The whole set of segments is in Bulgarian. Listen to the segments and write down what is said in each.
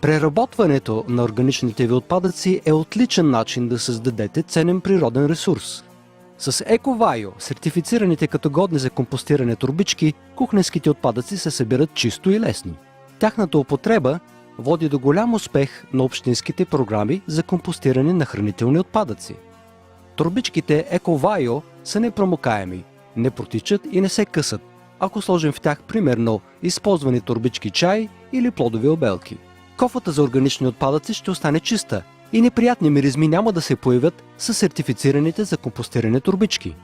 Преработването на органичните ви отпадъци е отличен начин да създадете ценен природен ресурс. С EcoVio, сертифицираните като годни за компостиране турбички, кухненските отпадъци се събират чисто и лесно. Тяхната употреба води до голям успех на общинските програми за компостиране на хранителни отпадъци. Турбичките EcoVio са непромокаеми, не протичат и не се късат, ако сложим в тях примерно използвани турбички чай или плодови обелки. Кофата за органични отпадъци ще остане чиста и неприятни миризми няма да се появят с сертифицираните за компостиране турбички.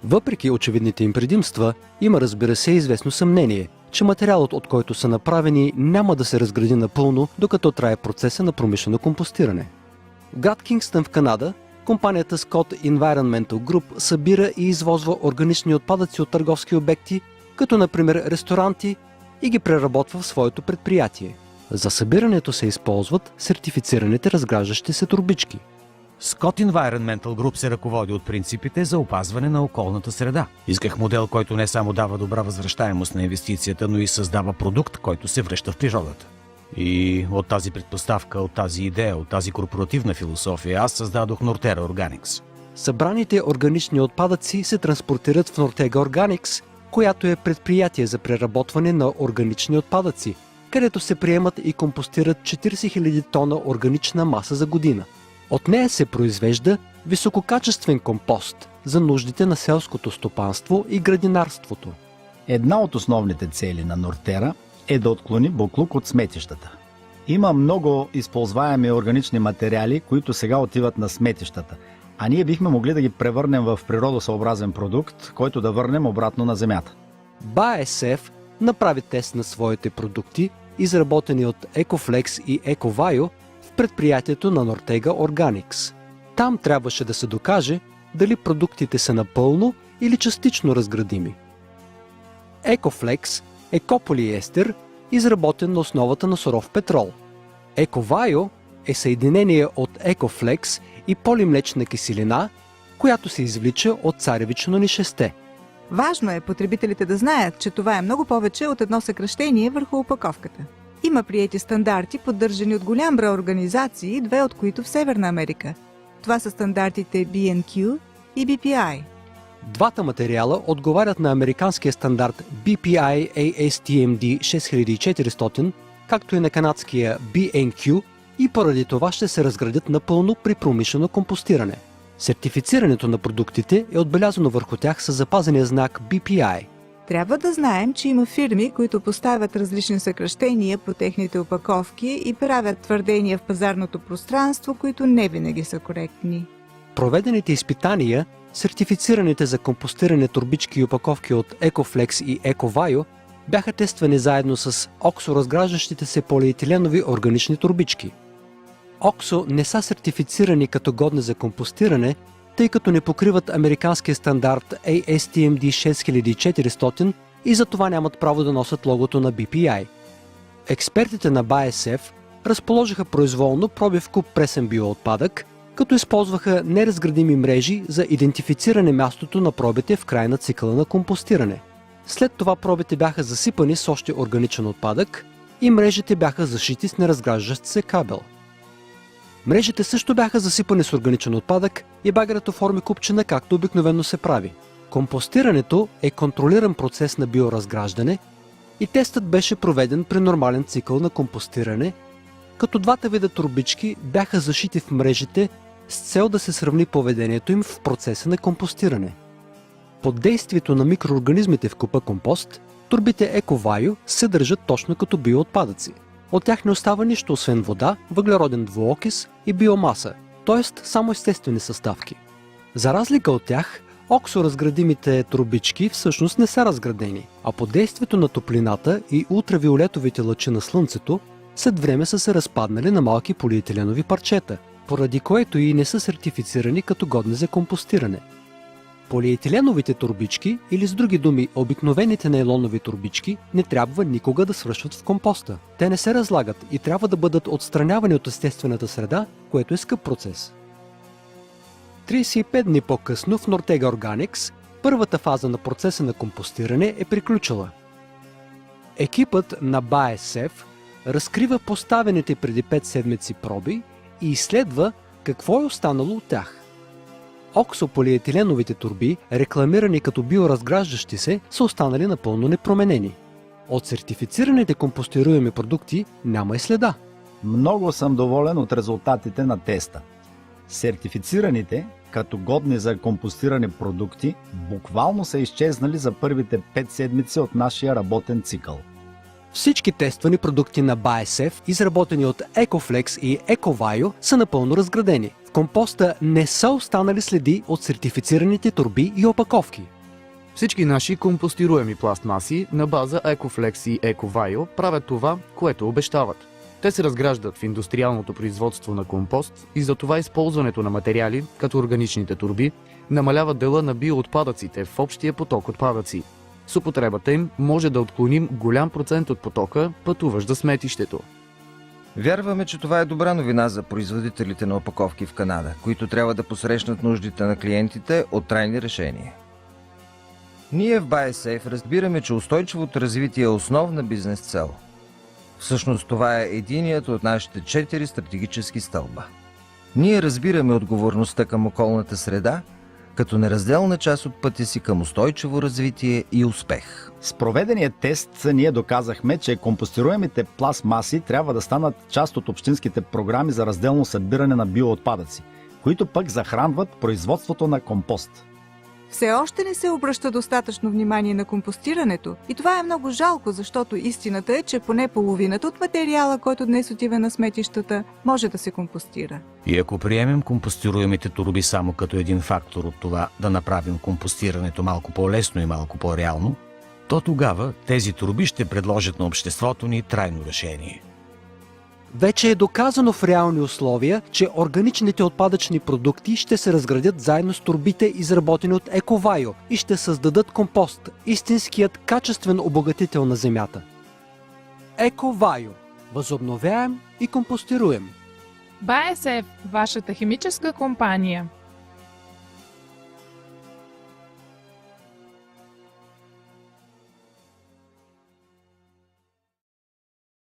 Въпреки очевидните им предимства, има, разбира се, известно съмнение, че материалът, от който са направени, няма да се разгради напълно, докато трае процеса на промишлено компостиране. В град Кингстън в Канада компанията Scott Environmental Group събира и извозва органични отпадъци от търговски обекти, като например ресторанти, и ги преработва в своето предприятие. За събирането се използват сертифицираните разграждащи се турбички. Scott Environmental Group се ръководи от принципите за опазване на околната среда. Исках модел, който не само дава добра възвръщаемост на инвестицията, но и създава продукт, който се връща в природата. И от тази предпоставка, от тази идея, от тази корпоративна философия аз създадох Norterra Organics. Събраните органични отпадъци се транспортират в Nortega Organics, която е предприятие за преработване на органични отпадъци, където се приемат и компостират 40 000 тона органична маса за година. От нея се произвежда висококачествен компост за нуждите на селското стопанство и градинарството. Една от основните цели на Нортера е да отклони боклук от сметищата. Има много използваеми органични материали, които сега отиват на сметищата, а ние бихме могли да ги превърнем в природосъобразен продукт, който да върнем обратно на земята. BASF направи тест на своите продукти, изработени от EcoFlex и EcoVio, в предприятието на Nortega Organics. Там трябваше да се докаже дали продуктите са напълно или частично разградими. EcoFlex е кополиестер, изработен на основата на суров петрол. EcoVio е съединение от EcoFlex и полимлечна киселина, която се извлича от царевично нишесте. Важно е потребителите да знаят, че това е много повече от едно съкращение върху опаковката. Има приети стандарти, поддържани от голям брой организации, две от които в Северна Америка. Това са стандартите BNQ и BPI. Двата материала отговарят на американския стандарт BPI ASTM D6400, както и на канадския BNQ, и поради това ще се разградят напълно при промишлено компостиране. Сертифицирането на продуктите е отбелязано върху тях с запазения знак BPI. Трябва да знаем, че има фирми, които поставят различни съкращения по техните опаковки и правят твърдения в пазарното пространство, които не винаги са коректни. Проведените изпитания, сертифицираните за компостиране турбички и опаковки от EcoFlex и EcoVio бяха тествани заедно с оксоразграждащите се полиетиленови органични турбички. Оксо не са сертифицирани като годни за компостиране, тъй като не покриват американския стандарт ASTM D6400 и затова нямат право да носят логото на BPI. Експертите на BASF разположиха произволно проби в куп пресен биоотпадък, като използваха неразградими мрежи за идентифициране мястото на пробите в края на цикъла на компостиране. След това пробите бяха засипани с още органичен отпадък и мрежите бяха зашити с неразграждащ се кабел. Мрежите също бяха засипани с органичен отпадък и багерът оформи купчина, както обикновено се прави. Компостирането е контролиран процес на биоразграждане и тестът беше проведен при нормален цикъл на компостиране, като двата вида турбички бяха зашити в мрежите с цел да се сравни поведението им в процеса на компостиране. Под действието на микроорганизмите в купа компост, турбите EcoVio се държат точно като биоотпадъци. От тях не остава нищо освен вода, въглероден двуокис и биомаса, т.е. само естествени съставки. За разлика от тях, оксоразградимите турбички всъщност не са разградени, а под действието на топлината и ултравиолетовите лъчи на слънцето след време са се разпаднали на малки полиетиленови парчета, поради което и не са сертифицирани като годни за компостиране. Полиетиленовите турбички, или с други думи обикновените нейлонови турбички, не трябва никога да свръшват в компоста. Те не се разлагат и трябва да бъдат отстранявани от естествената среда, което е скъп процес. 35 дни по-късно в Nortega Organics първата фаза на процеса на компостиране е приключила. Екипът на BASF разкрива поставените преди 5 седмици проби и изследва какво е останало от тях. Оксополиетиленовите турби, рекламирани като биоразграждащи се, са останали напълно непроменени. От сертифицираните компостируеми продукти няма и следа. Много съм доволен от резултатите на теста. Сертифицираните, като годни за компостиране продукти, буквално са изчезнали за първите 5 седмици от нашия работен цикъл. Всички тествани продукти на BASF, изработени от EcoFlex и EcoVio, са напълно разградени. В компоста не са останали следи от сертифицираните турби и опаковки. Всички наши компостируеми пластмаси на база EcoFlex и EcoVio правят това, което обещават. Те се разграждат в индустриалното производство на компост и затова използването на материали, като органичните турби, намалява дела на биоотпадъците в общия поток отпадъци. С употребата им може да отклоним голям процент от потока, пътуващ за сметището. Вярваме, че това е добра новина за производителите на опаковки в Канада, които трябва да посрещнат нуждите на клиентите от трайни решения. Ние в BASF разбираме, че устойчивото развитие е основна бизнес цел. Всъщност това е единият от нашите 4 стратегически стълба. Ние разбираме отговорността към околната среда, като неразделна част от пътя си към устойчиво развитие и успех. С проведения тест ние доказахме, че компостируемите пластмаси трябва да станат част от общинските програми за разделно събиране на биоотпадъци, които пък захранват производството на компост. Все още не се обръща достатъчно внимание на компостирането и това е много жалко, защото истината е, че поне половината от материала, който днес отива на сметищата, може да се компостира. И ако приемем компостируемите турби само като един фактор от това да направим компостирането малко по-лесно и малко по-реално, то тогава тези турби ще предложат на обществото ни трайно решение. Вече е доказано в реални условия, че органичните отпадъчни продукти ще се разградят заедно с турбите, изработени от EcoVio, и ще създадат компост, истинският качествен обогатител на земята. EcoVio – възобновяем и компостируем. BASF, вашата химическа компания.